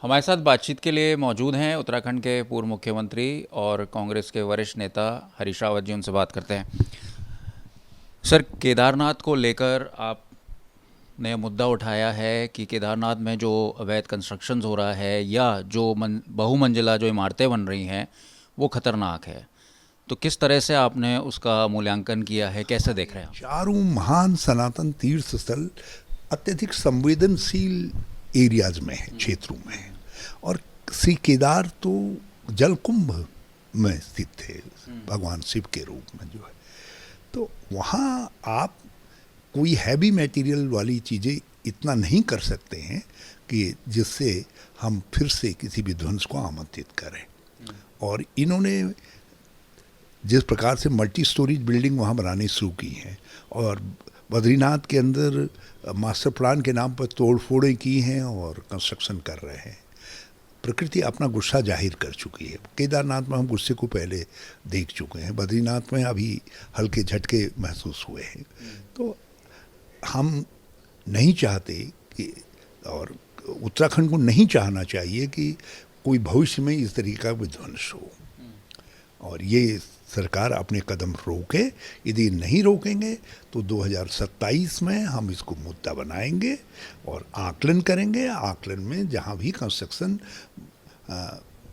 हमारे साथ बातचीत के लिए मौजूद हैं उत्तराखंड के पूर्व मुख्यमंत्री और कांग्रेस के वरिष्ठ नेता हरीश रावत जी। उनसे बात करते हैं। सर, केदारनाथ को लेकर आपने मुद्दा उठाया है कि केदारनाथ में जो अवैध कंस्ट्रक्शंस हो रहा है या जो बहुमंजिला जो इमारतें बन रही हैं वो खतरनाक है। तो किस तरह से आपने उसका मूल्यांकन किया है, कैसे देख रहे हैं आप? चारों महान सनातन तीर्थ स्थल अत्यधिक संवेदनशील एरियाज में है, क्षेत्रों में है। और श्री केदार तो जलकुंभ में स्थित थे, भगवान शिव के रूप में जो है। तो वहाँ आप कोई हैवी मटेरियल वाली चीज़ें इतना नहीं कर सकते हैं कि जिससे हम फिर से किसी विध्वंस को आमंत्रित करें। और इन्होंने जिस प्रकार से मल्टी स्टोरीज बिल्डिंग वहाँ बनानी शुरू की हैं और बद्रीनाथ के अंदर मास्टर प्लान के नाम पर तोड़ फोड़ें की हैं और कंस्ट्रक्शन कर रहे हैं, प्रकृति अपना गुस्सा जाहिर कर चुकी है। केदारनाथ में हम गुस्से को पहले देख चुके हैं, बद्रीनाथ में अभी हल्के झटके महसूस हुए हैं। तो हम नहीं चाहते कि, और उत्तराखंड को नहीं चाहना चाहिए कि कोई भविष्य में इस तरीके का विध्वंस हो। और ये सरकार अपने कदम रोके। यदि नहीं रोकेंगे तो 2027 में हम इसको मुद्दा बनाएंगे और आकलन करेंगे। आकलन में जहाँ भी कंस्ट्रक्शन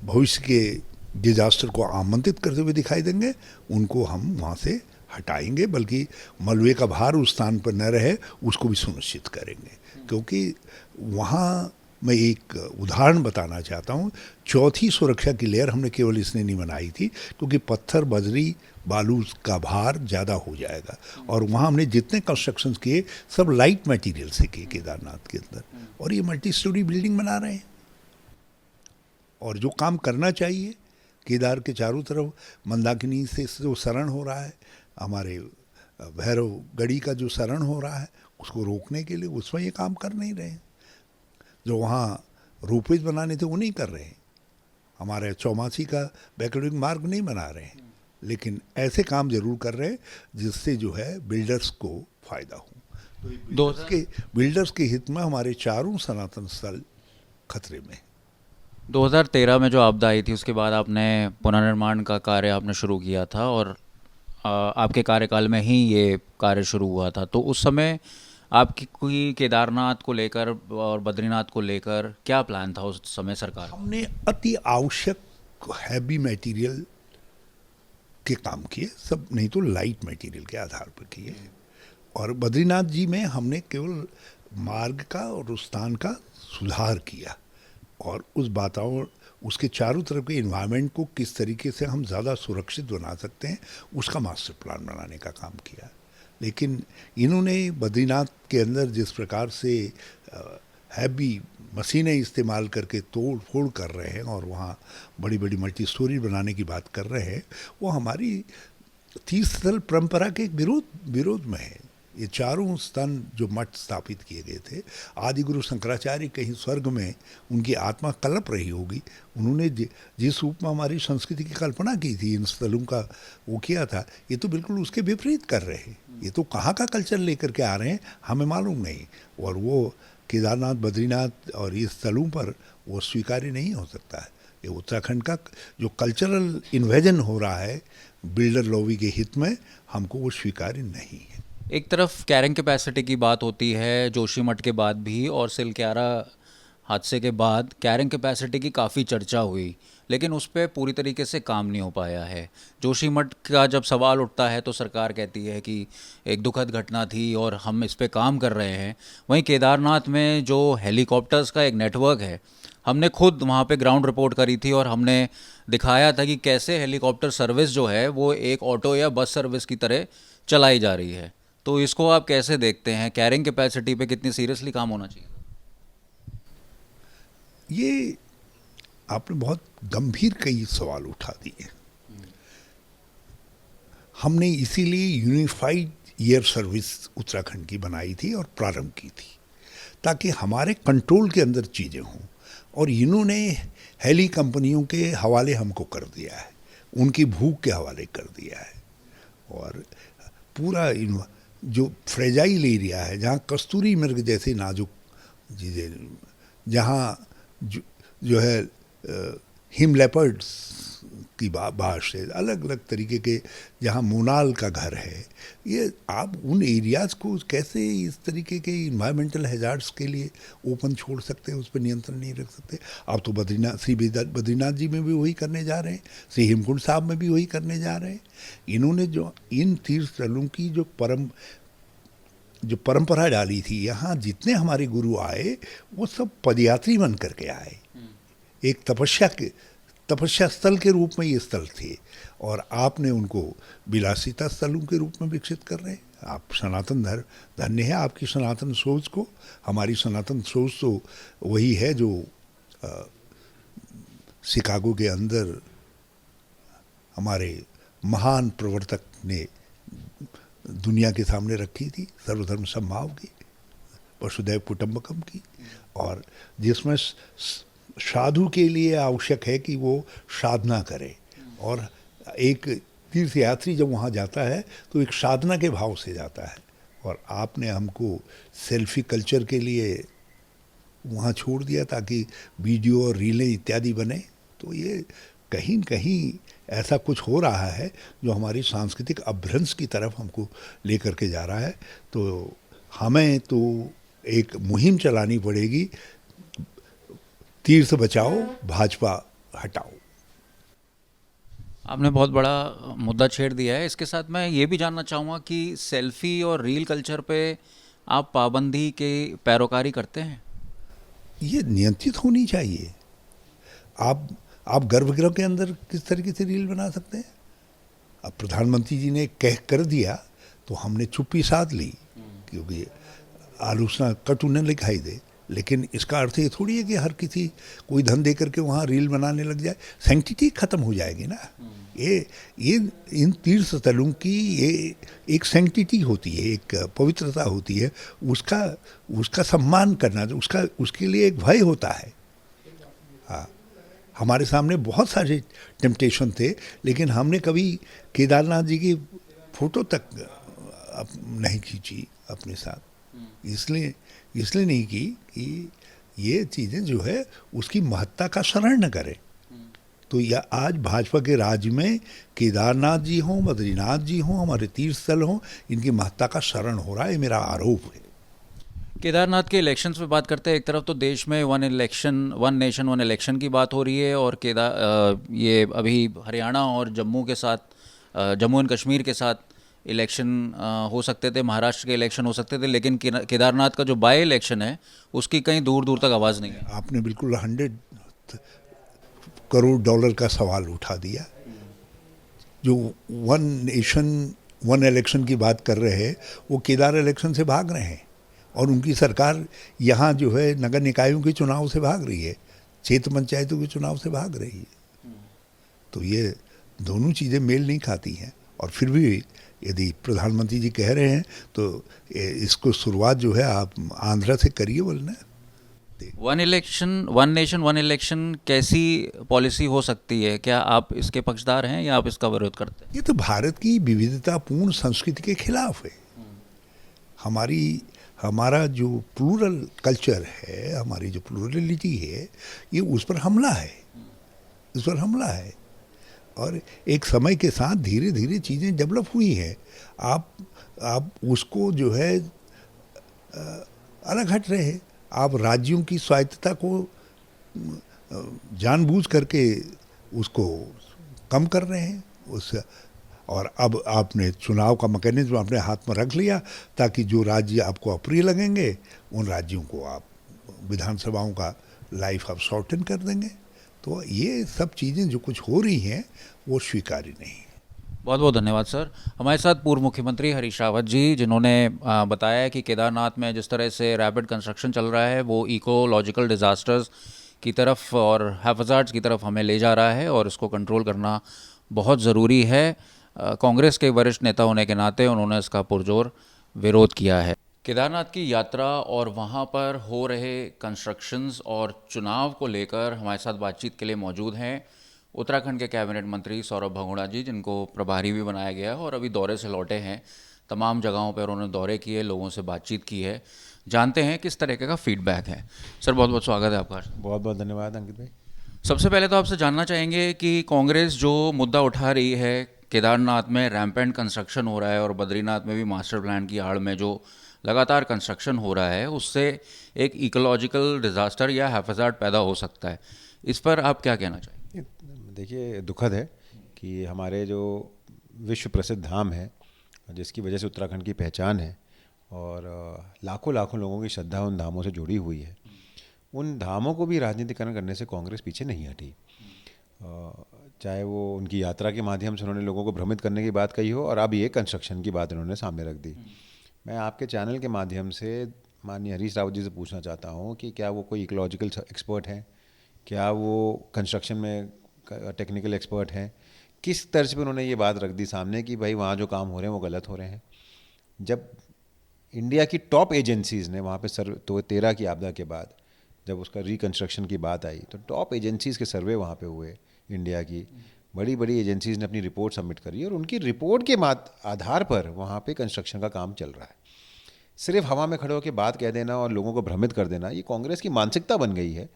भविष्य के डिजास्टर को आमंत्रित करते हुए दिखाई देंगे, उनको हम वहाँ से हटाएंगे, बल्कि मलबे का भार उस स्थान पर न रहे उसको भी सुनिश्चित करेंगे। क्योंकि वहाँ मैं एक उदाहरण बताना चाहता हूँ। चौथी सुरक्षा की लेयर हमने केवल इसने नहीं बनाई थी क्योंकि पत्थर, बजरी, बालू का भार ज़्यादा हो जाएगा। और वहाँ हमने जितने कंस्ट्रक्शंस किए सब लाइट मटेरियल से किए केदारनाथ के अंदर। और ये मल्टी स्टोरी बिल्डिंग बना रहे हैं। और जो काम करना चाहिए, केदार के चारों तरफ मंदाकिनी से जो शरण हो रहा है, हमारे भैरव गढ़ी का जो शरण हो रहा है, उसको रोकने के लिए उसमें ये काम कर नहीं रहे हैं। जो वहाँ रोपवेज बनाने थे वो नहीं कर रहे हैं, हमारे चौमासी का बैकवर्ड मार्ग नहीं बना रहे हैं, लेकिन ऐसे काम जरूर कर रहे हैं जिससे जो है बिल्डर्स को फायदा हो। तो बिल्डर्स के हित में हमारे चारों सनातन स्थल खतरे में। 2013 में जो आपदा आई थी उसके बाद आपने पुनर्निर्माण का कार्य आपने शुरू किया था और आपके कार्यकाल में ही ये कार्य शुरू हुआ था। तो उस समय आपकी कोई केदारनाथ को लेकर और बद्रीनाथ को लेकर क्या प्लान था उस समय सरकार? हमने अति आवश्यक हैवी मटेरियल के काम किए, सब नहीं तो लाइट मटेरियल के आधार पर किए। और बद्रीनाथ जी में हमने केवल मार्ग का और उस स्थान का सुधार किया और उस वातावरण, उसके चारों तरफ के इन्वायरमेंट को किस तरीके से हम ज़्यादा सुरक्षित बना सकते हैं उसका मास्टर प्लान बनाने का काम किया। लेकिन इन्होंने बद्रीनाथ के अंदर जिस प्रकार से हैवी मशीनें इस्तेमाल करके तोड़ फोड़ कर रहे हैं और वहाँ बड़ी बड़ी मल्टी स्टोरी बनाने की बात कर रहे हैं, वो हमारी तीर्थ स्थल परंपरा के विरोध में है। ये चारों स्थान जो मठ स्थापित किए गए थे, आदि गुरु शंकराचार्य कहीं स्वर्ग में उनकी आत्मा कल्प रही होगी, उन्होंने जिस रूप में हमारी संस्कृति की कल्पना की थी, इन स्थलों का वो किया था, ये तो बिल्कुल उसके विपरीत कर रहे हैं। ये तो कहाँ का कल्चर लेकर के आ रहे हैं हमें मालूम नहीं। और वो केदारनाथ, बद्रीनाथ और इस स्थलों पर वो स्वीकार्य नहीं हो सकता है। ये उत्तराखंड का जो कल्चरल इन्वेजन हो रहा है बिल्डर लॉबी के हित में, हमको वो स्वीकार्य नहीं है। एक तरफ कैरिंग कैपेसिटी की बात होती है जोशीमठ के बाद भी, और सिलक्यारा हादसे के बाद कैरिंग कैपेसिटी की काफ़ी चर्चा हुई, लेकिन उस पर पूरी तरीके से काम नहीं हो पाया है। जोशीमठ का जब सवाल उठता है तो सरकार कहती है कि एक दुखद घटना थी और हम इस पे काम कर रहे हैं। वहीं केदारनाथ में जो हेलीकॉप्टर्स का एक नेटवर्क है, हमने खुद वहाँ पे ग्राउंड रिपोर्ट करी थी और हमने दिखाया था कि कैसे हेलीकॉप्टर सर्विस जो है वो एक ऑटो या बस सर्विस की तरह चलाई जा रही है। तो इसको आप कैसे देखते हैं? कैरिंग कैपेसिटी पे कितनी सीरियसली काम होना चाहिए? ये आपने बहुत गंभीर कई सवाल उठा दिए। हमने इसीलिए यूनिफाइड एयर सर्विस उत्तराखंड की बनाई थी और प्रारंभ की थी, ताकि हमारे कंट्रोल के अंदर चीज़ें हों। और इन्होंने हेली कंपनियों के हवाले हमको कर दिया है, उनकी भूख के हवाले कर दिया है। और पूरा जो फ्रेजाइल एरिया है, जहाँ कस्तूरी मृग जैसे नाजुक चीज़ें, जहाँ जो है हिम लेपर्ड्स की बाहर से अलग अलग तरीके के, जहाँ मोनाल का घर है, ये आप उन एरियाज़ को कैसे इस तरीके के इन्वायरमेंटल हैजार्ड्स के लिए ओपन छोड़ सकते हैं, उस पर नियंत्रण नहीं रख सकते। आप तो बद्रीनाथ जी में भी वही करने जा रहे हैं, श्री हेमकुंड साहब में भी वही करने जा रहे हैं। इन्होंने जो इन तीर्थ स्थलों की जो परंपरा डाली थी, यहाँ जितने हमारे गुरु आए वो सब पदयात्री बन करके आए, एक तपस्या स्थल के रूप में ये स्थल थे, और आपने उनको विलासिता स्थलों के रूप में विकसित कर रहे हैं। आप सनातन धन्य है आपकी सनातन सोच को। हमारी सनातन सोच तो वही है जो शिकागो के अंदर हमारे महान प्रवर्तक ने दुनिया के सामने रखी थी, सर्वधर्म समभाव की, वसुधैव कुटुंबकम की, और जिसमें साधु के लिए आवश्यक है कि वो साधना करे, और एक तीर्थयात्री जब वहाँ जाता है तो एक साधना के भाव से जाता है। और आपने हमको सेल्फी कल्चर के लिए वहाँ छोड़ दिया ताकि वीडियो और रीलें इत्यादि बने। तो ये कहीं न कहीं ऐसा कुछ हो रहा है जो हमारी सांस्कृतिक अभ्रंश की तरफ हमको लेकर के जा रहा है। तो हमें तो एक मुहिम चलानी पड़ेगी, तीर्थ बचाओ भाजपा हटाओ। आपने बहुत बड़ा मुद्दा छेड़ दिया है। इसके साथ मैं ये भी जानना चाहूँगा कि सेल्फी और रील कल्चर पे आप पाबंदी के पैरोकारी करते हैं? ये नियंत्रित होनी चाहिए। आप गर्भगृह के अंदर किस तरीके से रील बना सकते हैं? अब प्रधानमंत्री जी ने कह कर दिया तो हमने चुप्पी साध ली, क्योंकि आलोचना कटु न दिखाई दे, लेकिन इसका अर्थ ये थोड़ी है कि हर किसी कोई धन दे करके वहाँ रील बनाने लग जाए। सैंक्टिटी खत्म हो जाएगी ना। ये इन तीर्थ स्थलों की ये एक सैंक्टिटी होती है, एक पवित्रता होती है, उसका सम्मान करना, उसके लिए एक भय होता है। हाँ, हमारे सामने बहुत सारे टेम्पटेशन थे, लेकिन हमने कभी केदारनाथ जी की फ़ोटो तक नहीं खींची अपने साथ। इसलिए नहीं की कि ये चीज़ें जो है उसकी महत्ता का स्मरण न करें। तो यह आज भाजपा के राज्य में केदारनाथ जी हों, बद्रीनाथ जी हों, हमारे तीर्थ स्थल हों, इनकी महत्ता का स्मरण हो रहा है, मेरा आरोप है। केदारनाथ के इलेक्शंस पे बात करते हैं। एक तरफ तो देश में वन नेशन वन इलेक्शन की बात हो रही है, और ये अभी हरियाणा और जम्मू एंड कश्मीर के साथ इलेक्शन हो सकते थे, महाराष्ट्र के इलेक्शन हो सकते थे, लेकिन केदारनाथ का जो बाय इलेक्शन है उसकी कहीं दूर दूर तक आवाज़ नहीं है। आपने बिल्कुल $100 करोड़ का सवाल उठा दिया। जो वन नेशन वन इलेक्शन की बात कर रहे हैं वो केदार इलेक्शन से भाग रहे हैं, और उनकी सरकार यहाँ जो है नगर निकायों के चुनाव से भाग रही है, क्षेत्र पंचायतों के चुनाव से भाग रही है। तो ये दोनों चीज़ें मेल नहीं खाती हैं। और फिर भी यदि प्रधानमंत्री जी कह रहे हैं तो इसको शुरुआत जो है आप आंध्रा से करिए बोलना। वन नेशन वन इलेक्शन कैसी पॉलिसी हो सकती है? क्या आप इसके पक्षधर हैं या आप इसका विरोध करते हैं? ये तो भारत की विविधतापूर्ण संस्कृति के खिलाफ है। हमारा जो प्लूरल कल्चर है, हमारी जो प्लूरलिटी है, ये उस पर हमला है। और एक समय के साथ धीरे धीरे चीज़ें डेवलप हुई हैं। आप उसको जो है अलग हट रहे हैं। आप राज्यों की स्वायत्तता को जानबूझ करके उसको कम कर रहे हैं। और अब आपने चुनाव का मैकेनिज्म अपने हाथ में रख लिया ताकि जो राज्य आपको अप्रिय लगेंगे उन राज्यों को आप विधानसभाओं का लाइफ आप शॉर्टन कर देंगे। तो ये सब चीज़ें जो कुछ हो रही हैं वो स्वीकार्य नहीं है। बहुत बहुत धन्यवाद सर। हमारे साथ पूर्व मुख्यमंत्री हरीश रावत जी, जिन्होंने बताया कि केदारनाथ में जिस तरह से रैपिड कंस्ट्रक्शन चल रहा है वो इकोलॉजिकल डिज़ास्टर्स की तरफ और हैफाजार्ड्स की तरफ हमें ले जा रहा है, और इसको कंट्रोल करना बहुत ज़रूरी है। कांग्रेस के वरिष्ठ नेता होने के नाते उन्होंने इसका पुरजोर विरोध किया है। केदारनाथ की यात्रा और वहाँ पर हो रहे कंस्ट्रक्शंस और चुनाव को लेकर हमारे साथ बातचीत के लिए मौजूद हैं उत्तराखंड के कैबिनेट मंत्री सौरभ भगोड़ा जी, जिनको प्रभारी भी बनाया गया है और अभी दौरे से लौटे हैं। तमाम जगहों पर उन्होंने दौरे किए, लोगों से बातचीत की है। जानते हैं किस तरीके का फीडबैक है। सर बहुत बहुत स्वागत है आपका। बहुत बहुत धन्यवाद अंकित भाई। सबसे पहले तो आपसे जानना चाहेंगे कि कांग्रेस जो मुद्दा उठा रही है, केदारनाथ में रैम्पेंट कंस्ट्रक्शन हो रहा है और बद्रीनाथ में भी मास्टर प्लान की आड़ में जो लगातार कंस्ट्रक्शन हो रहा है, उससे एक इकोलॉजिकल डिज़ास्टर या हैफेज़ार्ड पैदा हो सकता है। इस पर आप क्या कहना चाहेंगे? देखिए, दुखद है कि हमारे जो विश्व प्रसिद्ध धाम है, जिसकी वजह से उत्तराखंड की पहचान है और लाखों लाखों लोगों की श्रद्धा उन धामों से जुड़ी हुई है, उन धामों को भी राजनीतिकरण करने से कांग्रेस पीछे नहीं हटी। चाहे वो उनकी यात्रा के माध्यम से उन्होंने लोगों को भ्रमित करने की बात कही हो, और अब ये कंस्ट्रक्शन की बात उन्होंने सामने रख दी। मैं आपके चैनल के माध्यम से माननीय हरीश रावत जी से पूछना चाहता हूँ कि क्या वो कोई इकोलॉजिकल एक्सपर्ट हैं, क्या वो कंस्ट्रक्शन में टेक्निकल एक्सपर्ट हैं? किस तर्ज पे उन्होंने ये बात रख दी सामने कि भाई वहाँ जो काम हो रहे हैं वो गलत हो रहे हैं, जब इंडिया की टॉप एजेंसीज़ ने वहाँ पे तो 13 की आपदा के बाद जब उसका रिकंस्ट्रक्शन की बात आई तो टॉप एजेंसीज़ के सर्वे वहाँ पे हुए। इंडिया की बड़ी बड़ी एजेंसीज़ ने अपनी रिपोर्ट सबमिट करी और उनकी रिपोर्ट के आधार पर वहाँ पे कंस्ट्रक्शन का काम चल रहा है। सिर्फ हवा में खड़े होकर बात कह देना और लोगों को भ्रमित कर देना, ये कांग्रेस की मानसिकता बन गई है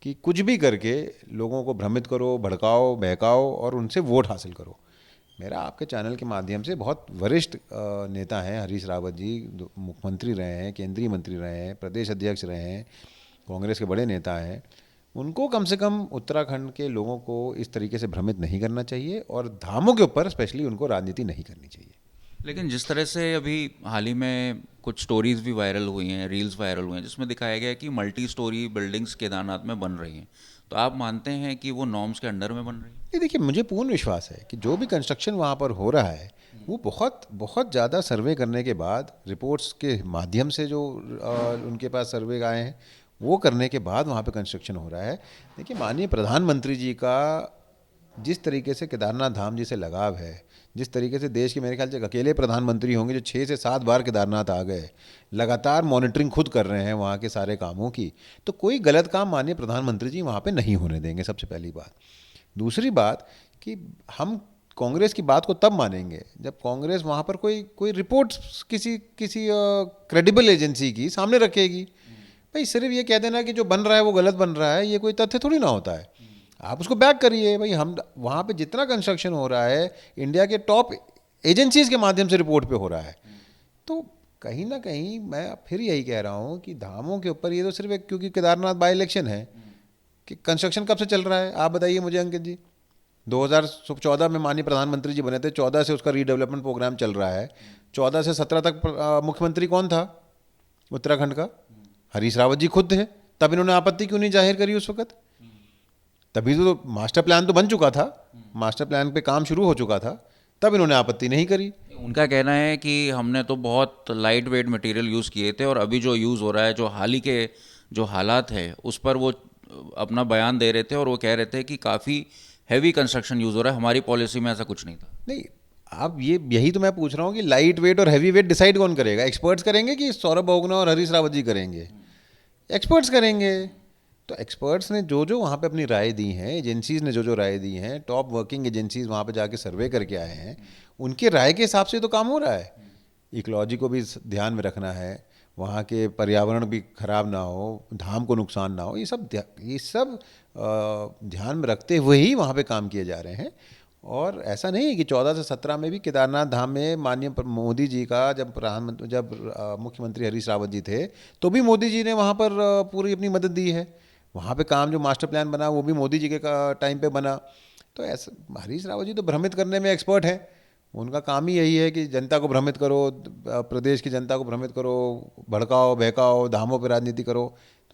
कि कुछ भी करके लोगों को भ्रमित करो, भड़काओ, बहकाओ और उनसे वोट हासिल करो। मेरा आपके चैनल के माध्यम से बहुत वरिष्ठ नेता हैं हरीश रावत जी, मुख्यमंत्री रहे हैं, केंद्रीय मंत्री रहे हैं, प्रदेश अध्यक्ष रहे हैं, कांग्रेस के बड़े नेता हैं, उनको कम से कम उत्तराखंड के लोगों को इस तरीके से भ्रमित नहीं करना चाहिए और धामों के ऊपर स्पेशली उनको राजनीति नहीं करनी चाहिए। लेकिन जिस तरह से अभी हाल ही में कुछ स्टोरीज़ भी वायरल हुई हैं, रील्स वायरल हुए हैं, जिसमें दिखाया गया है कि मल्टी स्टोरी बिल्डिंग्स केदारनाथ में बन रही हैं, तो आप मानते हैं कि वो नॉर्म्स के अंडर में बन रही है? ये देखिए, मुझे पूर्ण विश्वास है कि जो भी कंस्ट्रक्शन वहाँ पर हो रहा है वो बहुत बहुत ज़्यादा सर्वे करने के बाद, रिपोर्ट्स के माध्यम से जो उनके पास सर्वे आए हैं वो करने के बाद वहाँ पे कंस्ट्रक्शन हो रहा है। देखिए, माननीय प्रधानमंत्री जी का जिस तरीके से केदारनाथ धाम जी से लगाव है, जिस तरीके से देश के मेरे ख्याल से अकेले प्रधानमंत्री होंगे जो 6 से 7 बार केदारनाथ आ गए, लगातार मॉनिटरिंग खुद कर रहे हैं वहाँ के सारे कामों की, तो कोई गलत काम माननीय प्रधानमंत्री जी वहाँ पे नहीं होने देंगे, सबसे पहली बात। दूसरी बात कि हम कांग्रेस की बात को तब मानेंगे जब कांग्रेस वहाँ पर कोई रिपोर्ट किसी क्रेडिबल एजेंसी की सामने रखेगी। भाई सिर्फ ये कह देना कि जो बन रहा है वो गलत बन रहा है, ये कोई तथ्य थोड़ी ना होता है। आप उसको बैक करिए। भाई हम वहाँ पे जितना कंस्ट्रक्शन हो रहा है इंडिया के टॉप एजेंसीज के माध्यम से रिपोर्ट पे हो रहा है, तो कहीं ना कहीं मैं फिर यही कह रहा हूँ कि धामों के ऊपर ये तो सिर्फ एक, क्योंकि केदारनाथ बाई इलेक्शन है कि कंस्ट्रक्शन कब से चल रहा है आप बताइए मुझे अंकित जी। 2014 में माननीय प्रधानमंत्री जी बने थे, 14 से उसका रीडेवलपमेंट प्रोग्राम चल रहा है। 14 से 17 तक मुख्यमंत्री कौन था उत्तराखंड का? हरीश रावत जी खुद थे। तब इन्होंने आपत्ति क्यों नहीं जाहिर करी उस वक्त? तभी तो मास्टर प्लान तो बन चुका था, मास्टर प्लान पे काम शुरू हो चुका था, तब इन्होंने आपत्ति नहीं करी। उनका कहना है कि हमने तो बहुत लाइट वेट मटेरियल यूज़ किए थे और अभी जो यूज़ हो रहा है, जो हाल ही के जो हालात है उस पर वो अपना बयान दे रहे थे और वो कह रहे थे कि काफ़ी हैवी कंस्ट्रक्शन यूज़ हो रहा है, हमारी पॉलिसी में ऐसा कुछ नहीं था। नहीं, अब यही तो मैं पूछ रहा हूँ कि लाइट वेट और हैवी वेट डिसाइड कौन करेगा? एक्सपर्ट्स करेंगे कि सौरभ बहुगुणा और हरीश रावत जी करेंगे? एक्सपर्ट्स करेंगे। तो एक्सपर्ट्स ने जो वहाँ पे अपनी राय दी हैं, एजेंसीज़ ने जो राय दी हैं, टॉप वर्किंग एजेंसीज़ वहाँ पे जाके सर्वे करके आए हैं, उनके राय के हिसाब से तो काम हो रहा है। इकोलॉजी को भी ध्यान में रखना है, वहाँ के पर्यावरण भी खराब ना हो, धाम को नुकसान ना हो, ये सब ध्यान में रखते हुए ही वहाँ पे काम किए जा रहे हैं। और ऐसा नहीं है कि 14 से 17 में भी केदारनाथ धाम में माननीय मोदी जी का जब मुख्यमंत्री हरीश रावत जी थे तो भी मोदी जी ने वहाँ पर पूरी अपनी मदद दी है। वहाँ पे काम जो मास्टर प्लान बना वो भी मोदी जी के टाइम पे बना। तो ऐसा हरीश रावत जी तो भ्रमित करने में एक्सपर्ट हैं। उनका काम ही यही है कि जनता को भ्रमित करो, प्रदेश की जनता को भ्रमित करो, भड़काओ, बहकाओ, धामों पर राजनीति करो।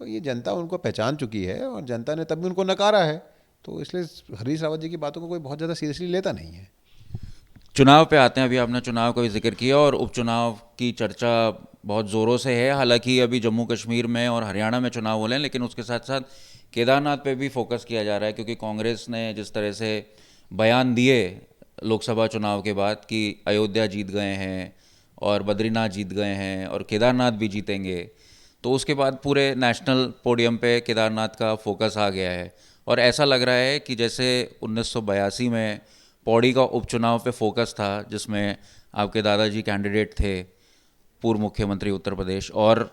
तो ये जनता उनको पहचान चुकी है और जनता ने तब भी उनको नकारा है। तो इसलिए हरीश रावत जी की बातों को कोई बहुत ज़्यादा सीरियसली लेता नहीं है। चुनाव पे आते हैं। अभी आपने चुनाव का भी जिक्र किया और उपचुनाव की चर्चा बहुत ज़ोरों से है। हालांकि अभी जम्मू कश्मीर में और हरियाणा में चुनाव हो रहे हैं, लेकिन उसके साथ साथ केदारनाथ पे भी फोकस किया जा रहा है, क्योंकि कांग्रेस ने जिस तरह से बयान दिए लोकसभा चुनाव के बाद कि अयोध्या जीत गए हैं और बद्रीनाथ जीत गए हैं और केदारनाथ भी जीतेंगे, तो उसके बाद पूरे नेशनल पोडियम पे केदारनाथ का फोकस आ गया है। और ऐसा लग रहा है कि जैसे 1982 में पौड़ी का उपचुनाव पे फोकस था, जिसमें आपके दादाजी कैंडिडेट थे, पूर्व मुख्यमंत्री उत्तर प्रदेश, और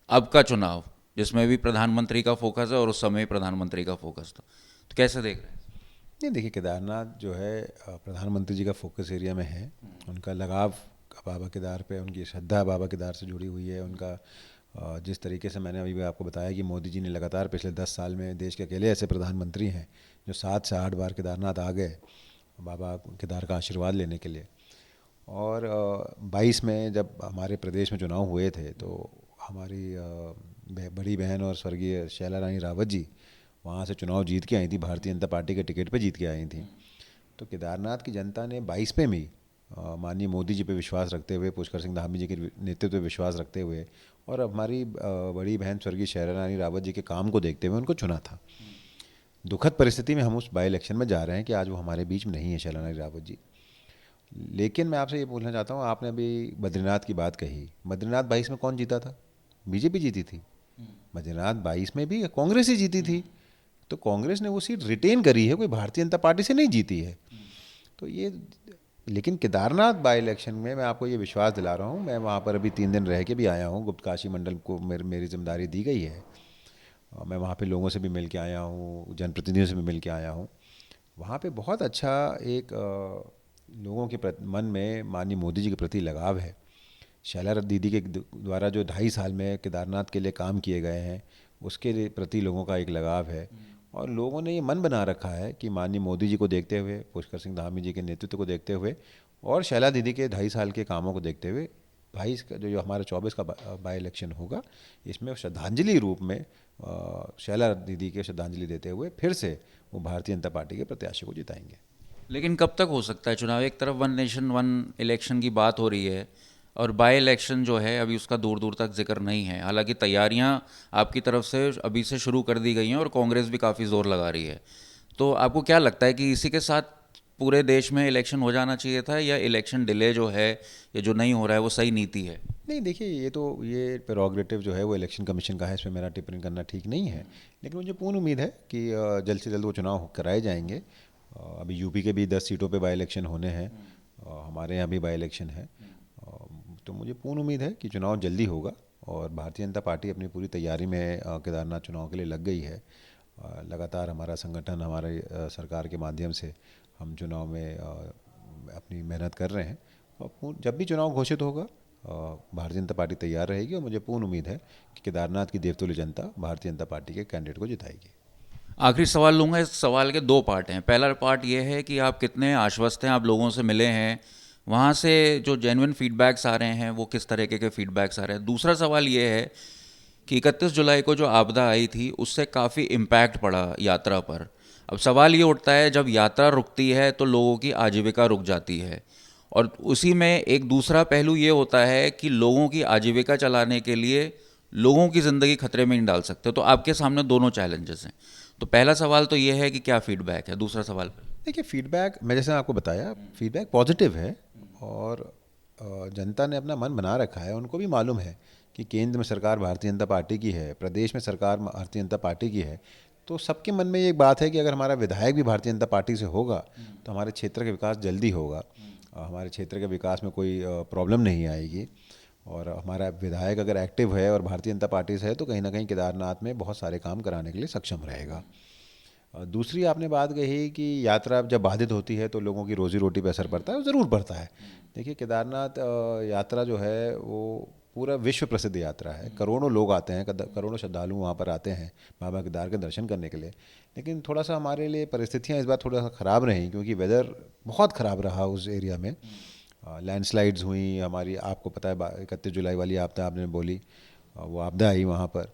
अब का चुनाव जिसमें भी प्रधानमंत्री का फोकस है और उस समय प्रधानमंत्री का फोकस था, तो कैसे देख रहे हैं? नहीं, देखिए, केदारनाथ जो है प्रधानमंत्री जी का फोकस एरिया में है। उनका लगाव बाबा केदार पे, उनकी श्रद्धा बाबा केदार से जुड़ी हुई है। उनका जिस तरीके से मैंने अभी भी आपको बताया कि मोदी जी ने लगातार पिछले 10 साल में देश के अकेले ऐसे प्रधानमंत्री हैं जो 7 से 8 बार केदारनाथ आ गए बाबा केदार का आशीर्वाद लेने के लिए। और 22 में जब हमारे प्रदेश में चुनाव हुए थे तो हमारी बड़ी बहन और स्वर्गीय शैला रानी रावत जी वहाँ से चुनाव जीत के आई थी, भारतीय जनता पार्टी के टिकट पे जीत के आई थी। तो केदारनाथ की जनता ने 22 में भी माननीय मोदी जी पे विश्वास रखते हुए, पुष्कर सिंह धामी जी के नेतृत्व पे विश्वास रखते हुए और हमारी बड़ी बहन स्वर्गीय शैला रानी रावत जी के काम को देखते हुए उनको चुना था। दुखद परिस्थिति में हम उस बाई इलेक्शन में जा रहे हैं कि आज वो हमारे बीच में नहीं है शैला रानी रावत जी। लेकिन मैं आपसे ये बोलना चाहता हूँ, आपने अभी बद्रीनाथ की बात कही। बद्रीनाथ 22 में कौन जीता था? बीजेपी जीती थी। बद्रीनाथ 22 में भी कांग्रेस ही जीती थी। तो कांग्रेस ने वो सीट रिटेन करी है, कोई भारतीय जनता पार्टी से नहीं जीती है। तो ये, लेकिन केदारनाथ बाई इलेक्शन में मैं आपको ये विश्वास दिला रहा हूँ, मैं वहाँ पर अभी 3 दिन रह के भी आया हूँ। गुप्त काशी मंडल को मेरी जिम्मेदारी दी गई है। मैं वहाँ पे लोगों से भी मिल के आया हूँ, जनप्रतिनिधियों से भी मिल के आया हूँ। वहाँ पे बहुत अच्छा एक लोगों के मन में माननीय मोदी जी के प्रति लगाव है। शैला दीदी के द्वारा जो 2.5 साल में केदारनाथ के लिए काम किए गए हैं उसके प्रति लोगों का एक लगाव है। और लोगों ने ये मन बना रखा है कि माननीय मोदी जी को देखते हुए, पुष्कर सिंह धामी जी के नेतृत्व को देखते हुए और शैला दीदी के 2.5 साल के कामों को देखते हुए 22 का जो हमारा 24 का बाई इलेक्शन होगा, इसमें श्रद्धांजलि रूप में शैला दीदी के श्रद्धांजलि देते हुए फिर से वो भारतीय जनता पार्टी के प्रत्याशी को जिताएंगे। लेकिन कब तक हो सकता है चुनाव? एक तरफ वन नेशन वन इलेक्शन की बात हो रही है और बाई इलेक्शन जो है अभी उसका दूर दूर तक जिक्र नहीं है। हालांकि तैयारियां आपकी तरफ से अभी से शुरू कर दी गई हैं और कांग्रेस भी काफ़ी ज़ोर लगा रही है। तो आपको क्या लगता है कि इसी के साथ पूरे देश में इलेक्शन हो जाना चाहिए था, या इलेक्शन डिले जो है या जो नहीं हो रहा है वो सही नीति है? नहीं, देखिए, ये प्रेरोगेटिव जो है वो इलेक्शन कमीशन का है, इसमें मेरा टिप्पणी करना ठीक नहीं है। लेकिन मुझे पूर्ण उम्मीद है कि जल्द से जल्द वो चुनाव कराए जाएंगे। अभी यूपी के भी 10 सीटों पे बाई इलेक्शन होने हैं, हमारे यहाँ भी बाई इलेक्शन है। तो मुझे पूर्ण उम्मीद है कि चुनाव जल्दी होगा और भारतीय जनता पार्टी अपनी पूरी तैयारी में केदारनाथ चुनाव के लिए लग गई है। लगातार हमारा संगठन, हमारे सरकार के माध्यम से हम चुनाव में अपनी मेहनत कर रहे हैं। और जब भी चुनाव घोषित होगा भारतीय जनता पार्टी तैयार रहेगी और मुझे पूर्ण उम्मीद है कि केदारनाथ की देवतुल्य जनता भारतीय जनता पार्टी के कैंडिडेट को जिताएगी। आखिरी सवाल लूँगा। इस सवाल के 2 पार्ट हैं। पहला पार्ट ये है कि आप कितने आश्वस्त हैं, आप लोगों से मिले हैं, वहाँ से जो जेन्युइन फीडबैक्स आ रहे हैं वो किस तरीके के फीडबैक्स आ रहे हैं। दूसरा सवाल ये है कि 31 जुलाई को जो आपदा आई थी उससे काफ़ी इम्पैक्ट पड़ा यात्रा पर। अब सवाल ये उठता है, जब यात्रा रुकती है तो लोगों की आजीविका रुक जाती है, और उसी में एक दूसरा पहलू ये होता है कि लोगों की आजीविका चलाने के लिए लोगों की ज़िंदगी खतरे में नहीं डाल सकते। तो आपके सामने दोनों चैलेंजेस हैं। तो पहला सवाल तो ये है कि क्या फीडबैक है। दूसरा सवाल, देखिए, फीडबैक मैं जैसे आपको बताया, फीडबैक पॉजिटिव है और जनता ने अपना मन बना रखा है। उनको भी मालूम है कि केंद्र में सरकार भारतीय जनता पार्टी की है, प्रदेश में सरकार भारतीय जनता पार्टी की है। तो सबके मन में ये बात है कि अगर हमारा विधायक भी भारतीय जनता पार्टी से होगा तो हमारे क्षेत्र का विकास जल्दी होगा, हमारे क्षेत्र के विकास में कोई प्रॉब्लम नहीं आएगी। और हमारा विधायक अगर एक्टिव है और भारतीय जनता पार्टी से है तो कहीं ना कहीं केदारनाथ में बहुत सारे काम कराने के लिए सक्षम रहेगा। दूसरी आपने बात कही कि यात्रा जब बाधित होती है तो लोगों की रोजी रोटी पर असर पड़ता है, ज़रूर पड़ता है। देखिए, केदारनाथ यात्रा जो है वो पूरा विश्व प्रसिद्ध यात्रा है। करोड़ों लोग आते हैं, करोड़ों श्रद्धालु वहाँ पर आते हैं बाबा केदार के दर्शन करने के लिए। लेकिन थोड़ा सा हमारे लिए परिस्थितियाँ इस बार थोड़ा सा ख़राब रही, क्योंकि वेदर बहुत ख़राब रहा उस एरिया में। लैंडस्लाइड्स हुई हमारी, आपको पता है 31 जुलाई वाली आपदा आपने बोली, वो आपदा आई वहाँ पर।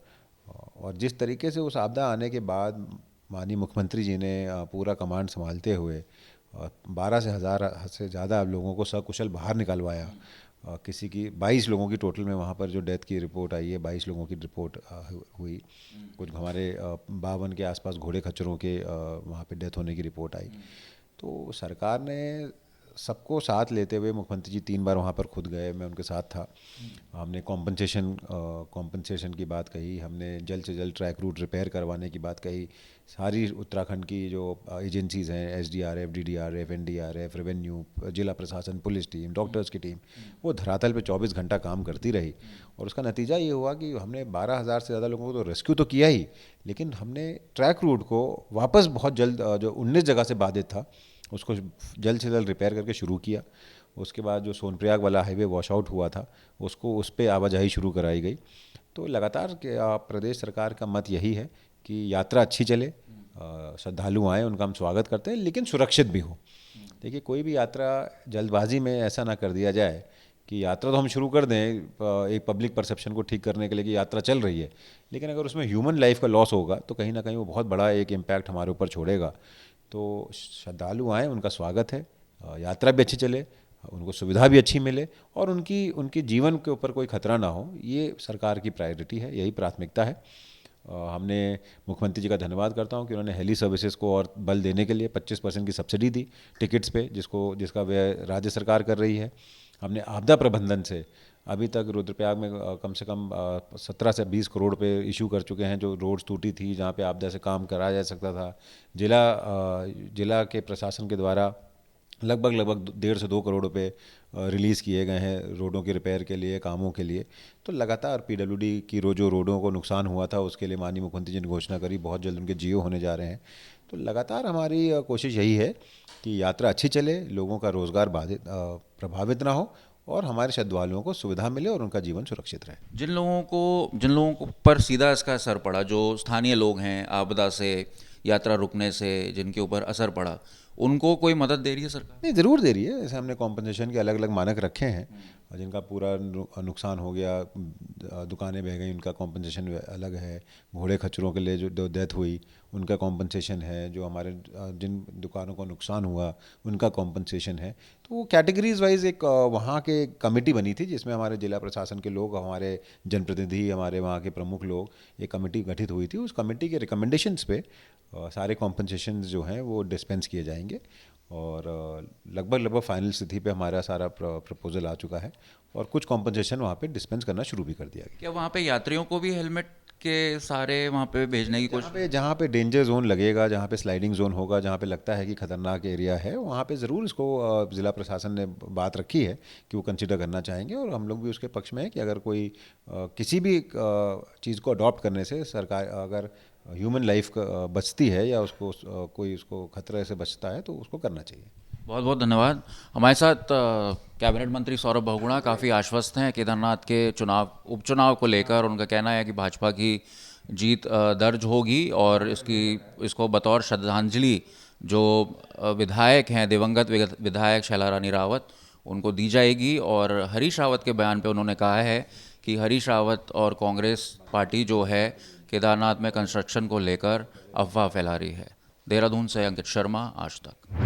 और जिस तरीके से उस आपदा आने के बाद माननीय मुख्यमंत्री जी ने पूरा कमांड संभालते हुए 12 से 1000 से ज़्यादा लोगों को सकुशल बाहर निकलवाया। किसी की 22 लोगों की टोटल में वहाँ पर जो डेथ की रिपोर्ट आई है, 22 लोगों की रिपोर्ट हुई। कुछ हमारे 52 के आसपास घोड़े खच्चरों के वहाँ पे डेथ होने की रिपोर्ट आई। तो सरकार ने सबको साथ लेते हुए, मुख्यमंत्री जी 3 बार वहाँ पर खुद गए, मैं उनके साथ था। हमने कॉम्पनसेशन की बात कही, हमने जल्द से जल्द ट्रैक रूट रिपेयर करवाने की बात कही, सारी उत्तराखंड की जो एजेंसीज़ हैं, SDRF, DDRF, NDRF, रेवेन्यू, जिला प्रशासन, पुलिस टीम, डॉक्टर्स की टीम, वो धरातल पे 24 घंटा काम करती रही। और उसका नतीजा ये हुआ कि हमने 12,000 से ज़्यादा लोगों को तो रेस्क्यू तो किया ही, लेकिन हमने ट्रैक रूट को वापस बहुत जल्द, जो 19 जगह से बाधित था, उसको जल्द से जल्द रिपेयर करके शुरू किया। उसके बाद जो सोनप्रयाग वाला हाईवे वॉश आउट हुआ था, उसको उस पर आवाजाही शुरू कराई गई। तो लगातार प्रदेश सरकार का मत यही है कि यात्रा अच्छी चले, श्रद्धालु आएँ, उनका हम स्वागत करते हैं, लेकिन सुरक्षित भी हो। देखिए, कोई भी यात्रा जल्दबाजी में ऐसा ना कर दिया जाए कि यात्रा तो हम शुरू कर दें एक पब्लिक परसेप्शन को ठीक करने के लिए कि यात्रा चल रही है, लेकिन अगर उसमें ह्यूमन लाइफ का लॉस होगा तो कहीं ना कहीं वो बहुत बड़ा एक इम्पैक्ट हमारे ऊपर छोड़ेगा। तो श्रद्धालु आएँ, उनका स्वागत है, यात्रा भी अच्छी चले, उनको सुविधा भी अच्छी मिले और उनकी उनके जीवन के ऊपर कोई खतरा ना हो, ये सरकार की प्रायोरिटी है, यही प्राथमिकता है। हमने मुख्यमंत्री जी का धन्यवाद करता हूं कि उन्होंने हेली सर्विसेज को और बल देने के लिए 25% की सब्सिडी दी टिकट्स पे, जिसका व्यय राज्य सरकार कर रही है। हमने आपदा प्रबंधन से अभी तक रुद्रप्रयाग में कम से कम 17 से 20 करोड़ रुपए इशू कर चुके हैं, जो रोड्स टूटी थी, जहाँ पे आपदा से काम कराया जा सकता था। जिला के प्रशासन के द्वारा लगभग 1.5 से 2 करोड़ रुपए रिलीज़ किए गए हैं रोडों के रिपेयर के लिए, कामों के लिए। तो लगातार PWD की जो रोडों को नुकसान हुआ था, उसके लिए माननीय मुख्यमंत्री जी ने घोषणा करी, बहुत जल्द उनके जियो होने जा रहे हैं। तो लगातार हमारी कोशिश यही है कि यात्रा अच्छी चले, लोगों का रोज़गार प्रभावित ना हो और हमारे श्रद्धालुओं को सुविधा मिले और उनका जीवन सुरक्षित रहे। जिन लोगों को पर सीधा इसका असर पड़ा, जो स्थानीय लोग हैं, आपदा से, यात्रा रुकने से जिनके ऊपर असर पड़ा, उनको कोई मदद दे रही है सरकार? नहीं, ज़रूर दे रही है। जैसे हमने कॉम्पनसेशन के अलग अलग मानक रखे हैं, और जिनका पूरा नुकसान हो गया, दुकानें बह गई, उनका कॉम्पनसेशन अलग है। घोड़े खच्चरों के लिए जो डेथ हुई, उनका कॉम्पनसेशन है। जो हमारे जिन दुकानों को नुकसान हुआ, उनका कॉम्पनसेशन है। तो वो कैटेगरीज वाइज एक वहाँ के कमेटी बनी थी, जिसमें हमारे जिला प्रशासन के लोग, हमारे जनप्रतिनिधि, हमारे वहाँ के प्रमुख लोग, एक कमेटी गठित हुई थी। उस कमेटी के रिकमेंडेशंस पे सारे कॉम्पनसेशन जो हैं वो डिस्पेंस किए जाएंगे, और लगभग फाइनल स्थिति पे हमारा सारा प्रपोजल आ चुका है, और कुछ कॉम्पनसेशन वहाँ पे डिस्पेंस करना शुरू भी कर दिया गया। क्या वहाँ पे यात्रियों को भी हेलमेट के सारे वहाँ पे भेजने की कोशिश? जहाँ पे डेंजर जोन लगेगा, जहाँ पे स्लाइडिंग जोन होगा, जहाँ पे लगता है कि खतरनाक एरिया है, वहाँ पे ज़रूर इसको ज़िला प्रशासन ने बात रखी है कि वो कंसिडर करना चाहेंगे, और हम लोग भी उसके पक्ष में हैं कि अगर कोई किसी भी चीज़ को अडॉप्ट करने से सरकार, अगर ह्यूमन लाइफ बचती है या उसको कोई उसको खतरे से बचता है, तो उसको करना चाहिए। बहुत बहुत धन्यवाद। हमारे साथ कैबिनेट मंत्री सौरभ बहुगुणा काफ़ी आश्वस्त हैं केदारनाथ के उपचुनाव को लेकर। उनका कहना है कि भाजपा की जीत दर्ज होगी, और इसको बतौर श्रद्धांजलि जो विधायक हैं, दिवंगत विधायक शैला रानी रावत, उनको दी जाएगी। और हरीश रावत के बयान पे उन्होंने कहा है कि हरीश रावत और कांग्रेस पार्टी जो है केदारनाथ में कंस्ट्रक्शन को लेकर अफवाह फैला रही है। देहरादून से अंकित शर्मा, आज तक।